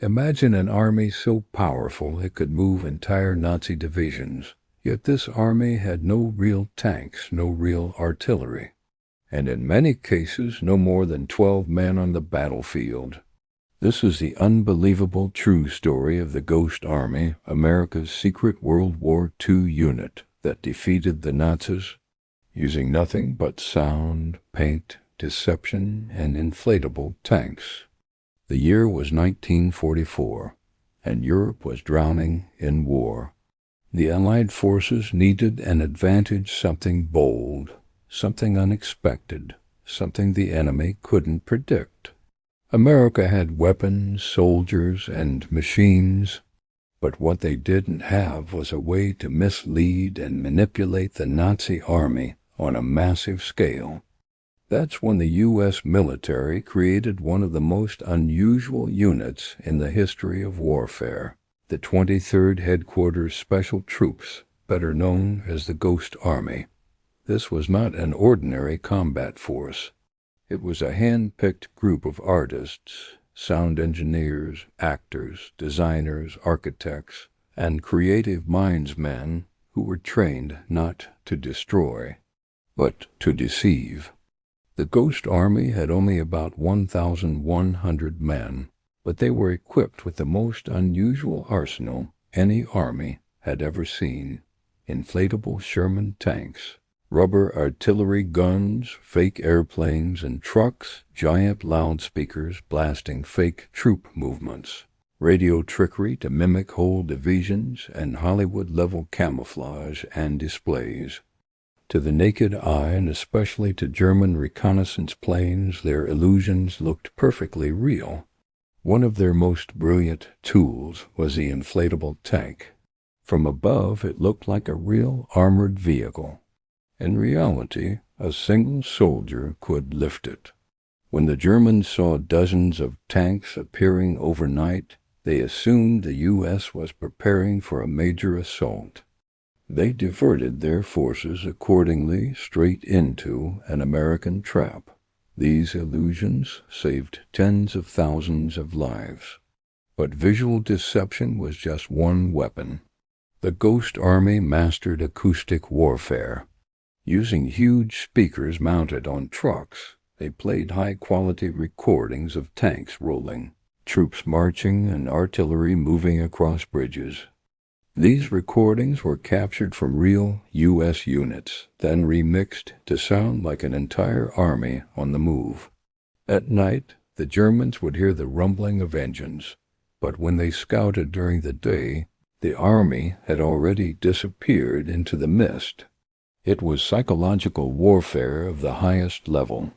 Imagine an army so powerful it could move entire Nazi divisions. Yet this army had no real tanks, no real artillery, and in many cases no more than 12 men on the battlefield. This is the unbelievable true story of the Ghost Army, America's secret World War II unit that defeated the Nazis using nothing but sound, paint, deception, and inflatable tanks. The year was 1944, and Europe was drowning in war. The Allied forces needed an advantage, something bold, something unexpected, something the enemy couldn't predict. America had weapons, soldiers, and machines, but what they didn't have was a way to mislead and manipulate the Nazi army on a massive scale. That's when the U.S. military created one of the most unusual units in the history of warfare, the 23rd Headquarters Special Troops, better known as the Ghost Army. This was not an ordinary combat force. It was a hand-picked group of artists, sound engineers, actors, designers, architects, and creative mindsmen who were trained not to destroy, but to deceive. The Ghost Army had only about 1,100 men, but they were equipped with the most unusual arsenal any army had ever seen: inflatable Sherman tanks, rubber artillery guns, fake airplanes and trucks, giant loudspeakers blasting fake troop movements, radio trickery to mimic whole divisions, and Hollywood-level camouflage and displays. To the naked eye, and especially to German reconnaissance planes, their illusions looked perfectly real. One of their most brilliant tools was the inflatable tank. From above, it looked like a real armored vehicle. In reality, a single soldier could lift it. When the Germans saw dozens of tanks appearing overnight, they assumed the U.S. was preparing for a major assault. They diverted their forces accordingly straight into an American trap. These illusions saved tens of thousands of lives. But visual deception was just one weapon. The Ghost Army mastered acoustic warfare. Using huge speakers mounted on trucks, they played high-quality recordings of tanks rolling, troops marching, and artillery moving across bridges. These recordings were captured from real U.S. units, then remixed to sound like an entire army on the move. At night, the Germans would hear the rumbling of engines, but when they scouted during the day, the army had already disappeared into the mist. It was psychological warfare of the highest level.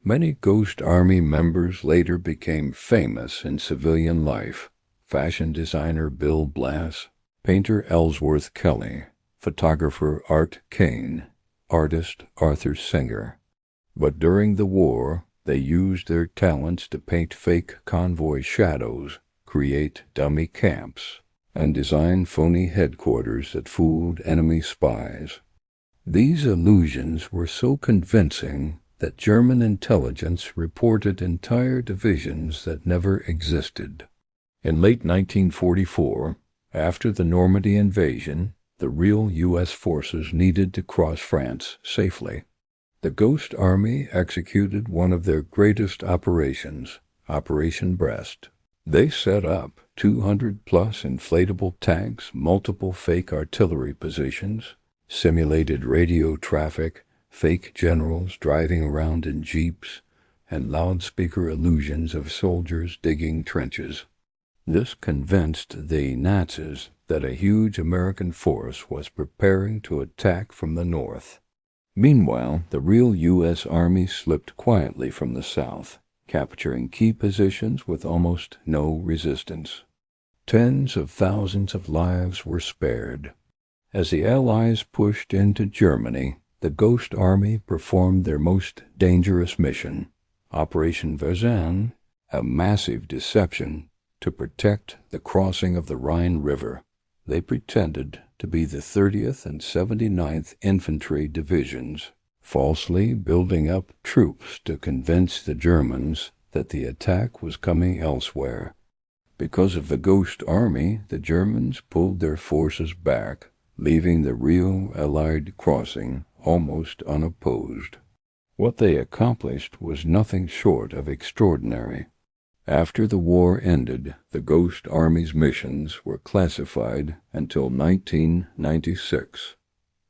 Many Ghost Army members later became famous in civilian life: fashion designer Bill Blass, painter Ellsworth Kelly, photographer Art Kane, artist Arthur Singer. But during the war, they used their talents to paint fake convoy shadows, create dummy camps, and design phony headquarters that fooled enemy spies. These illusions were so convincing that German intelligence reported entire divisions that never existed. In late 1944, after the Normandy invasion, the real U.S. forces needed to cross France safely. The Ghost Army executed one of their greatest operations, Operation Brest. They set up 200-plus inflatable tanks, multiple fake artillery positions, simulated radio traffic, fake generals driving around in jeeps, and loudspeaker illusions of soldiers digging trenches. This convinced the Nazis that a huge American force was preparing to attack from the north. Meanwhile, the real U.S. Army slipped quietly from the south, capturing key positions with almost no resistance. Tens of thousands of lives were spared. As the Allies pushed into Germany, the Ghost Army performed their most dangerous mission, Operation Brest, a massive deception to protect the crossing of the Rhine River. They pretended to be the 30th and 79th Infantry Divisions, falsely building up troops to convince the Germans that the attack was coming elsewhere. Because of the Ghost Army, the Germans pulled their forces back, leaving the real Allied crossing almost unopposed. What they accomplished was nothing short of extraordinary. After the war ended, the Ghost Army's missions were classified until 1996.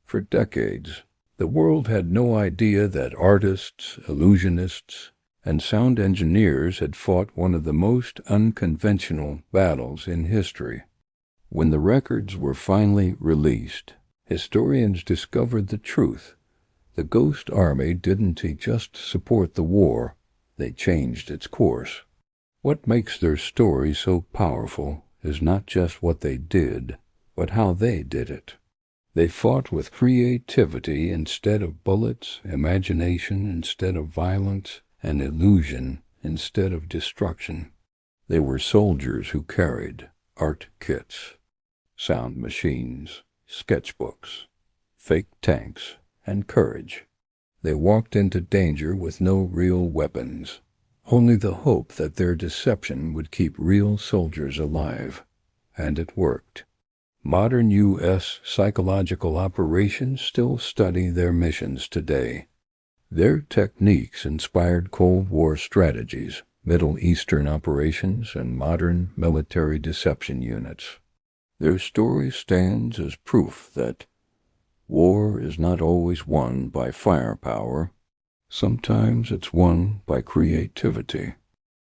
For decades, the world had no idea that artists, illusionists, and sound engineers had fought one of the most unconventional battles in history. When the records were finally released, historians discovered the truth. The Ghost Army didn't just support the war, they changed its course. What makes their story so powerful is not just what they did, but how they did it. They fought with creativity instead of bullets, imagination instead of violence, and illusion instead of destruction. They were soldiers who carried art kits, sound machines, sketchbooks, fake tanks, and courage. They walked into danger with no real weapons, only the hope that their deception would keep real soldiers alive. And it worked. Modern U.S. psychological operations still study their missions today. Their techniques inspired Cold War strategies, Middle Eastern operations, and modern military deception units. Their story stands as proof that war is not always won by firepower. Sometimes it's won by creativity.